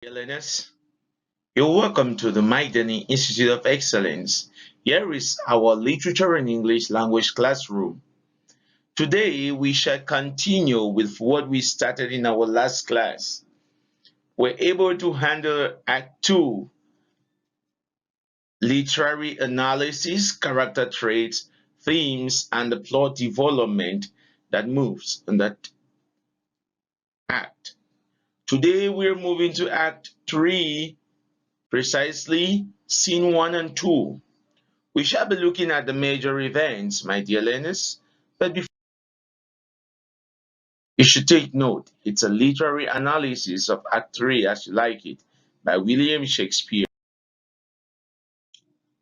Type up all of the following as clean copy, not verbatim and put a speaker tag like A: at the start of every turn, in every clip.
A: Dear learners, you're welcome to the DENNY Institute of Excellence. Here is our Literature and English Language classroom. Today, we shall continue with what we started in our last class. We're able to handle Act 2, literary analysis, character traits, themes, and the plot development that moves in that act. Today, we're moving to Act 3, precisely Scene 1 and 2. We shall be looking at the major events, my dear learners, but before you should take note, it's a literary analysis of Act 3 as you like it, by William Shakespeare.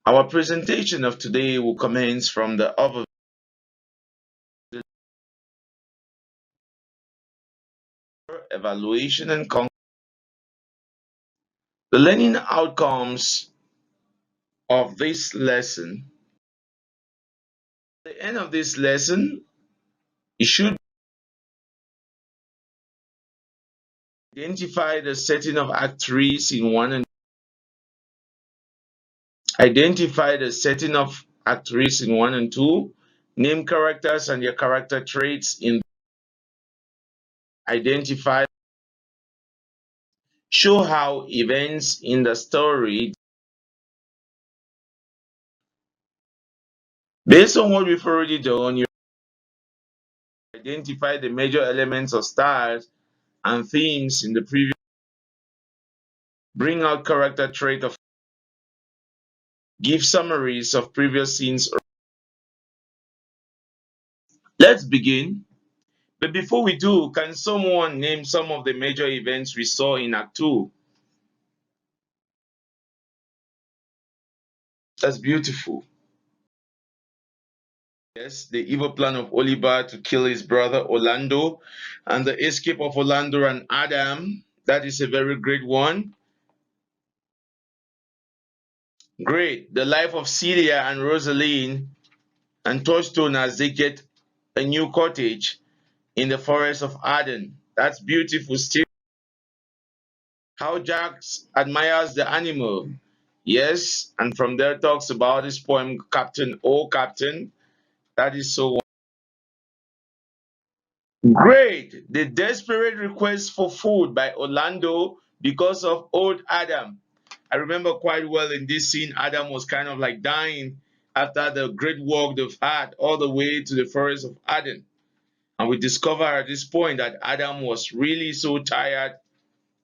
A: Our presentation of today will commence from the overview, evaluation, and conclusion. The learning outcomes of this lesson. At the end of this lesson, you should identify the setting of Act 3, Scene 1 and identify the setting of Act 3, Scene 1 and 2. Name characters and their character traits in identify. Show how events in the story. Based on what we've already done, you identify the major elements of styles and themes in the previous. Bring out character trait of. Give summaries of previous scenes. Let's begin. But before we do, can someone name some of the major events we saw in Act 2? That's beautiful. Yes, the evil plan of Oliver to kill his brother Orlando and the escape of Orlando and Adam. That is a very great one. Great. The life of Celia and Rosaline and Touchstone as they get a new cottage in the forest of Arden. That's beautiful still. How Jax admires the animal. Yes, and from there talks about his poem, Captain, Oh Captain. That is so great. The desperate request for food by Orlando because of old Adam. I remember quite well in this scene, Adam was kind of like dying after the great walk they've had all the way to the forest of Arden. And we discover at this point that Adam was really so tired,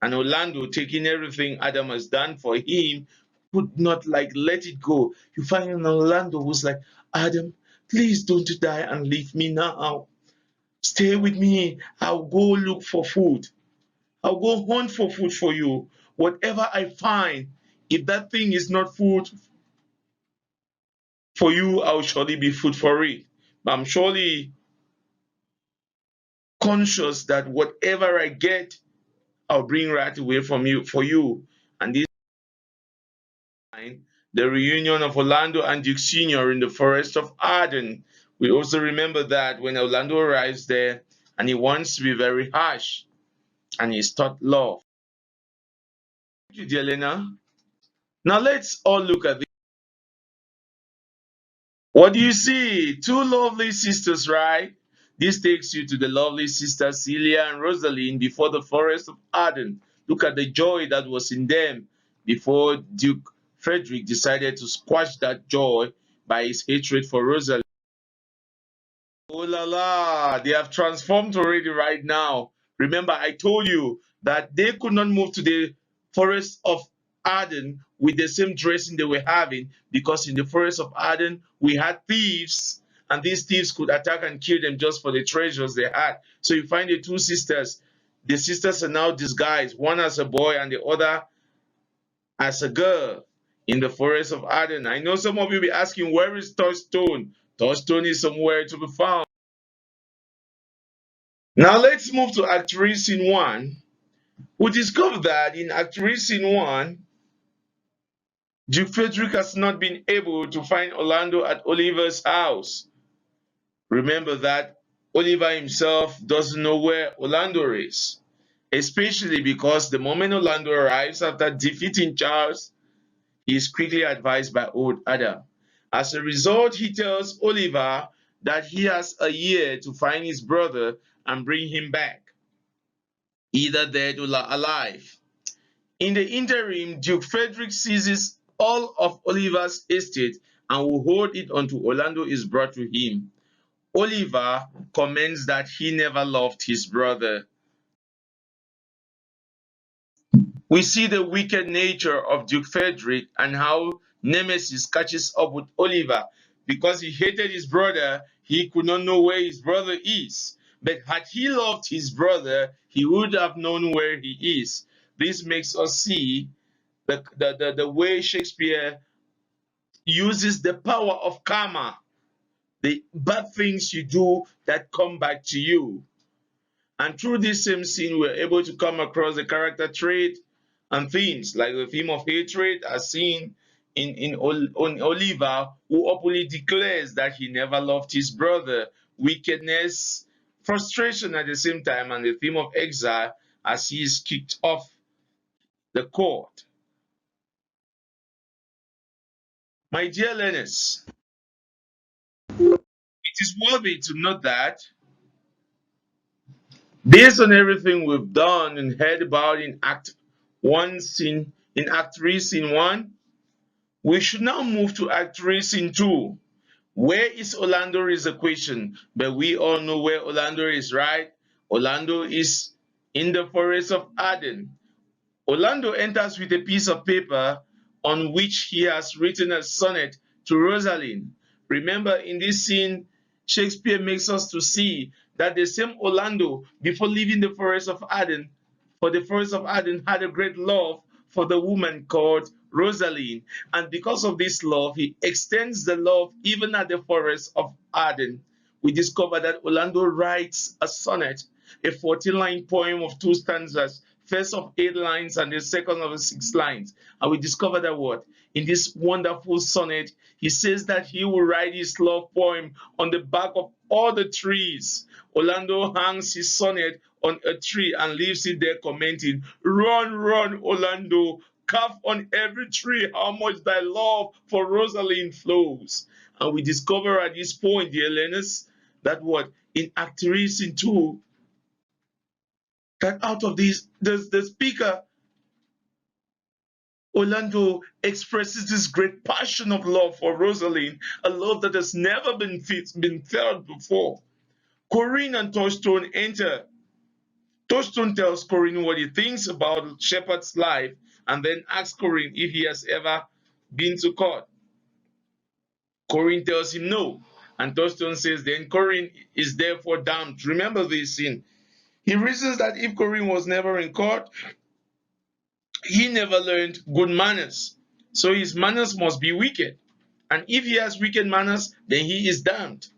A: and Orlando, taking everything Adam has done for him, could not like let it go. You find an Orlando who's like, Adam, please don't die and leave me now. Stay with me. I'll go look for food. I'll go hunt for food for you. Whatever I find, if that thing is not food for you, I'll surely be food for it. But I'm surely conscious that whatever I get, I'll bring right away from you for you. And this time, the reunion of Orlando and Duke Sr. in the forest of Arden. We also remember that when Orlando arrives there and he wants to be very harsh and he's taught love. Thank you, dear Lena. Now let's all look at this. What do you see? Two lovely sisters, right? This takes you to the lovely sisters Celia and Rosaline before the forest of Arden. Look at the joy that was in them before Duke Frederick decided to squash that joy by his hatred for Rosaline. Oh la la, they have transformed already right now. Remember, I told you that they could not move to the forest of Arden with the same dressing they were having, because in the forest of Arden we had thieves, and these thieves could attack and kill them just for the treasures they had. So you find the two sisters. The sisters are now disguised, one as a boy and the other as a girl in the forest of Arden. I know some of you will be asking, where is Touchstone? Touchstone is somewhere to be found. Now let's move to Act 3, Scene 1. We discover that in Act 3, Scene 1, Duke Frederick has not been able to find Orlando at Oliver's house. Remember that Oliver himself doesn't know where Orlando is. especially because the moment Orlando arrives after defeating Charles, he is quickly advised by old Adam. As a result, he tells Oliver that he has a year to find his brother and bring him back, either dead or alive. In the interim, Duke Frederick seizes all of Oliver's estate and will hold it until Orlando is brought to him. Oliver comments that he never loved his brother. We see the wicked nature of Duke Frederick and how Nemesis catches up with Oliver. Because he hated his brother, he could not know where his brother is. But had he loved his brother, he would have known where he is. This makes us see the way Shakespeare uses the power of karma, the bad things you do that come back to you. And through this same scene, we're able to come across the character trait and themes, like the theme of hatred as seen on Oliver, who openly declares that he never loved his brother, wickedness, frustration at the same time, and the theme of exile as he is kicked off the court. My dear learners, it is worthy to note that based on everything we've done and heard about in Act 3, Scene 1, we should now move to Act 3, Scene 2. Where is Orlando is a question, but we all know where Orlando is, right? Orlando is in the forest of Arden. Orlando enters with a piece of paper on which he has written a sonnet to Rosalind. Remember, in this scene, Shakespeare makes us to see that the same Orlando, before leaving the forest of Arden, for the forest of Arden had a great love for the woman called Rosalind. And because of this love, he extends the love even at the forest of Arden. We discover that Orlando writes a sonnet, a 14-line poem of 2 stanzas, first of 8 lines and the second of 6 lines. And we discover that what? In this wonderful sonnet, he says that he will write his love poem on the back of all the trees. Orlando hangs his sonnet on a tree and leaves it there commenting, "Run, run, Orlando, carve on every tree how much thy love for Rosalind flows." And we discover at this point, dear learners, that what? In Act 3, Scene 2, that out of this, the speaker, Orlando, expresses this great passion of love for Rosalind, a love that has never been felt before. Corinne and Touchstone enter. Touchstone tells Corinne what he thinks about Shepard's life and then asks Corinne if he has ever been to court. Corinne tells him no. And Touchstone says then Corinne is therefore damned. Remember this scene. He reasons that if Corinne was never in court, he never learned good manners. So his manners must be wicked. And if he has wicked manners, then he is damned.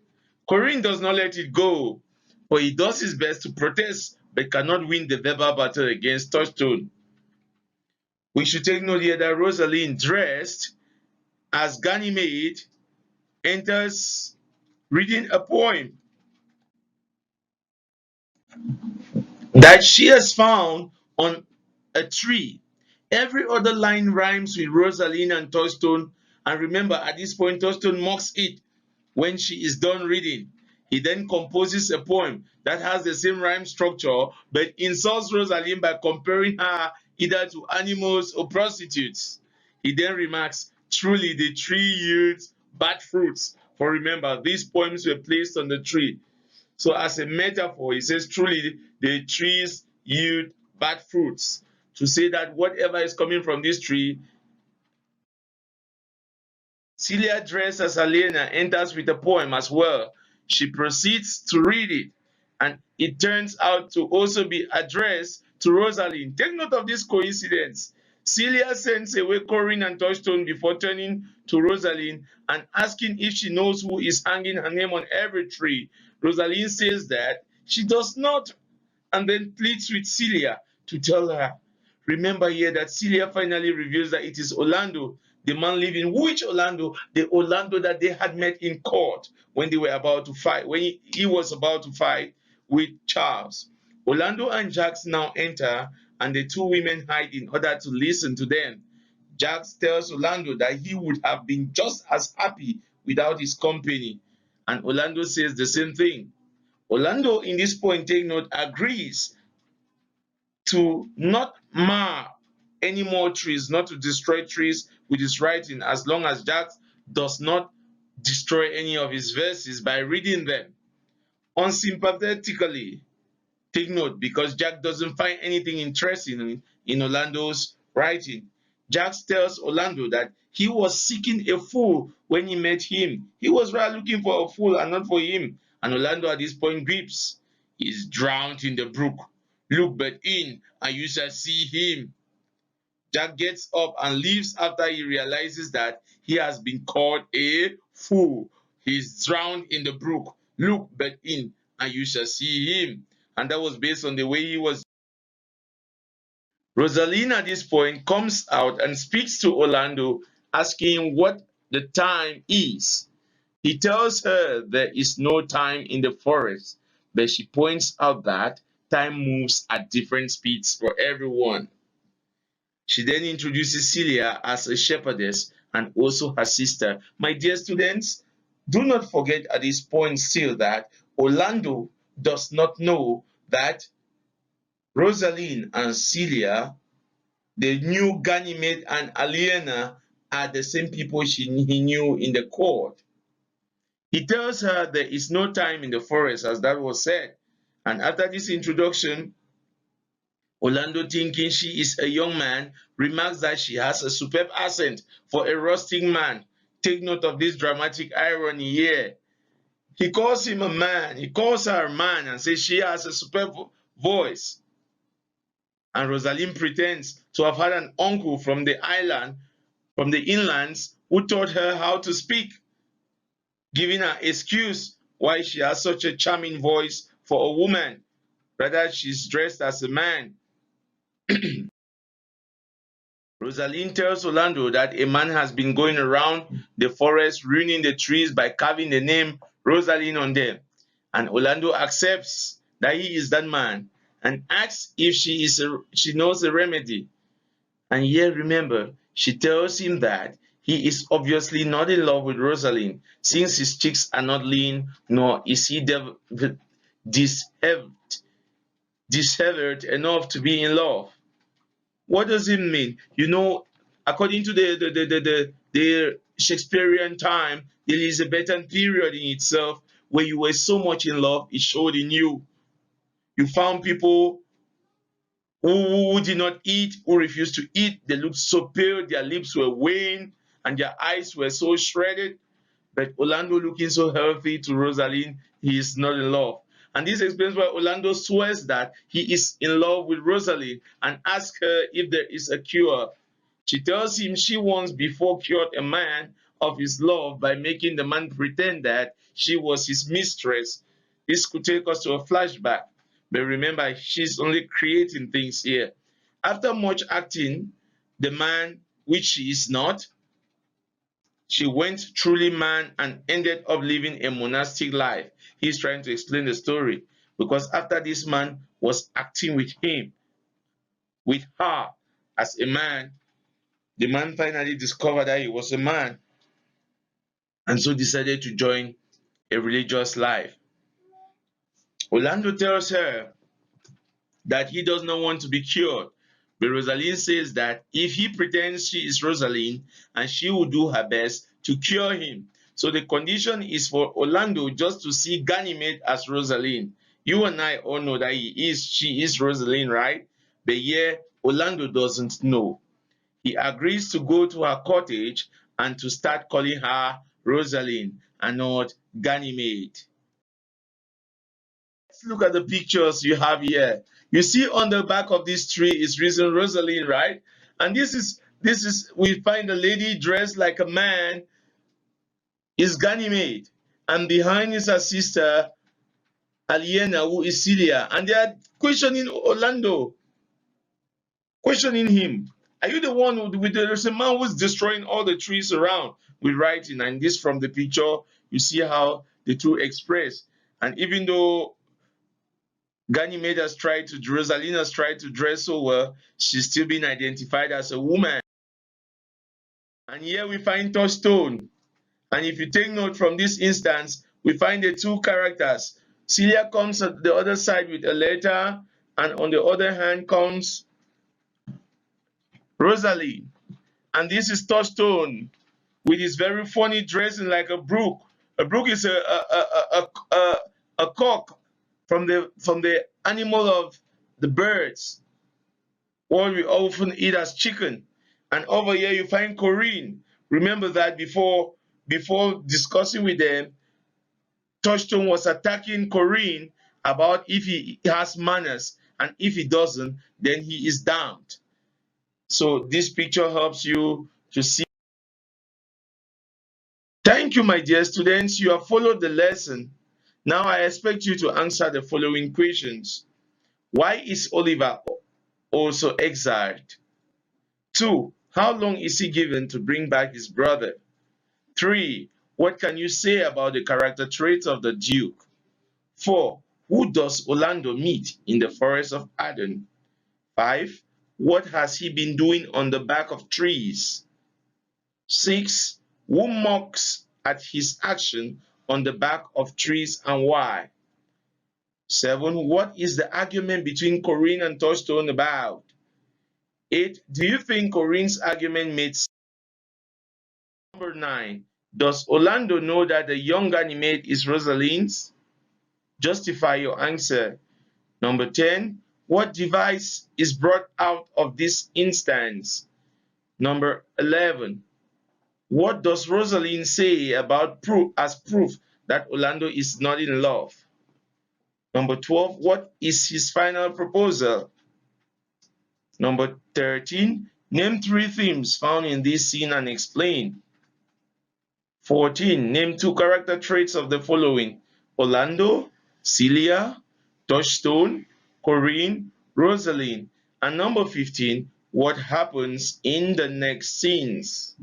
A: Corinne does not let it go, for he does his best to protest, but cannot win the verbal battle against Touchstone. We should take note here that Rosalind, dressed as Ganymede, enters reading a poem that she has found on a tree. Every other line rhymes with Rosalind and Touchstone, and remember, at this point, Touchstone mocks it when she is done reading. He then composes a poem that has the same rhyme structure, but insults Rosalind by comparing her either to animals or prostitutes. He then remarks, "Truly the tree yields bad fruits." For remember, these poems were placed on the tree. So as a metaphor, he says, truly the trees yield bad fruits. To say that whatever is coming from this tree, Celia, dressed as Helena, enters with a poem as well. She proceeds to read it, and it turns out to also be addressed to Rosalind. Take note of this coincidence. Celia sends away Corinne and Touchstone before turning to Rosalind and asking if she knows who is hanging her name on every tree. Rosalind says that she does not, and then pleads with Celia to tell her. Remember here that Celia finally reveals that it is Orlando, the man living. Which Orlando? The Orlando that they had met in court when they were about to fight, when he was about to fight with Charles. Orlando and Jax now enter, and the two women hide in order to listen to them. Jax tells Orlando that he would have been just as happy without his company, and Orlando says the same thing. Orlando, in this point, take note, agrees to not mar any more trees, not to destroy trees with his writing, as long as Jack does not destroy any of his verses by reading them. Unsympathetically, take note, because Jack doesn't find anything interesting in Orlando's writing. Jack tells Orlando that he was seeking a fool when he met him. He was rather looking for a fool and not for him. And Orlando at this point grips. He's drowned in the brook. Look but in, and you shall see him. Jack gets up and leaves after he realizes that he has been called a fool. He's drowned in the brook. Look but in, and you shall see him. And that was based on the way he was. Rosaline at this point comes out and speaks to Orlando, asking him what the time is. He tells her there is no time in the forest, but she points out that time moves at different speeds for everyone. She then introduces Celia as a shepherdess and also her sister. My dear students, do not forget at this point still that Orlando does not know that Rosaline and Celia, the new Ganymede and Aliena, are the same people he knew in the court. He tells her there is no time in the forest, as that was said. And after this introduction, Orlando, thinking she is a young man, remarks that she has a superb accent for a rustic man. Take note of this dramatic irony here. He calls him a man, he calls her a man, and says she has a superb voice. And Rosalind pretends to have had an uncle from the island, from the inlands, who taught her how to speak, giving her excuse why she has such a charming voice for a woman. Rather, she's dressed as a man. Rosalind tells Orlando that a man has been going around the forest ruining the trees by carving the name Rosalind on them. And Orlando accepts that he is that man and asks if she knows a remedy. And yet, remember, she tells him that he is obviously not in love with Rosalind, since his cheeks are not lean, nor is he disheveled enough to be in love. What does it mean? You know, according to the Shakespearean time, the Elizabethan period in itself, where you were so much in love, it showed in you. You found people who did not eat, who refused to eat. They looked so pale, their lips were wan, and their eyes were so shredded. But Orlando, looking so healthy to Rosalind, he is not in love. And this explains why Orlando swears that he is in love with Rosalind and asks her if there is a cure. She tells him she once before cured a man of his love by making the man pretend that she was his mistress. This could take us to a flashback. But remember, she's only creating things here. After much acting, the man, which she is not, she went truly man and ended up living a monastic life. He's trying to explain the story. Because after this man was acting with her as a man, the man finally discovered that he was a man and so decided to join a religious life. Orlando tells her that he does not want to be cured. But Rosalind says that if he pretends she is Rosalind, and she will do her best to cure him. So the condition is for Orlando just to see Ganymede as Rosalind. You and I all know that she is Rosalind, right? But yeah, Orlando doesn't know. He agrees to go to her cottage and to start calling her Rosalind and not Ganymede. Let's look at the pictures you have here. You see on the back of this tree is written Rosalind, right? And this is we find a lady dressed like a man is Ganymede, and behind is her sister Aliena, who is Celia, and they are questioning Orlando, questioning him. Are you the one there's a man who's destroying all the trees around with writing? And this from the picture, you see how the two express. And even though Ganymede has tried to, Rosaline has tried to dress so well, she's still being identified as a woman. And here we find Touchstone. And if you take note from this instance, we find the two characters. Celia comes at the other side with a letter, and on the other hand comes Rosalie. And this is Touchstone with his very funny dressing like a brook. A brook is a cock from the animal of the birds, what we often eat as chicken. And over here you find Corinne. Remember that before discussing with them, Touchstone was attacking Corinne about if he has manners, and if he doesn't, then he is damned. So this picture helps you to see. Thank you, my dear students. You have followed the lesson. Now I expect you to answer the following questions. Why is Oliver also exiled? 2. How long is he given to bring back his brother? 3. What can you say about the character traits of the Duke? 4. Who does Orlando meet in the forest of Arden? 5. What has he been doing on the back of trees? 6. Who mocks at his action on the back of trees and why? 7. What is the argument between Corinne and Touchstone about? 8. Do you think Corinne's argument made sense? Number 9. Does Orlando know that the young Ganymede is Rosaline's? Justify your answer. Number 10. What device is brought out of this instance? Number 11. What does Rosaline say about proof that Orlando is not in love? Number 12. What is his final proposal? Number 13. Name 3 themes found in this scene and explain. 14. Name 2 character traits of the following: Orlando, Celia, Touchstone, Corinne, Rosaline. And number 15. What happens in the next scenes?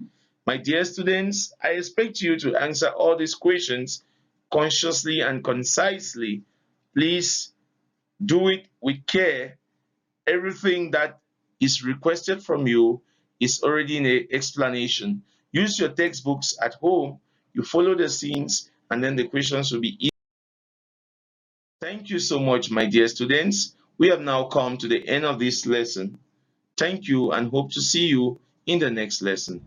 A: My dear students, I expect you to answer all these questions consciously and concisely. Please do it with care. Everything that is requested from you is already in the explanation. Use your textbooks at home, you follow the scenes, and then the questions will be easy. Thank you so much, my dear students. We have now come to the end of this lesson. Thank you and hope to see you in the next lesson.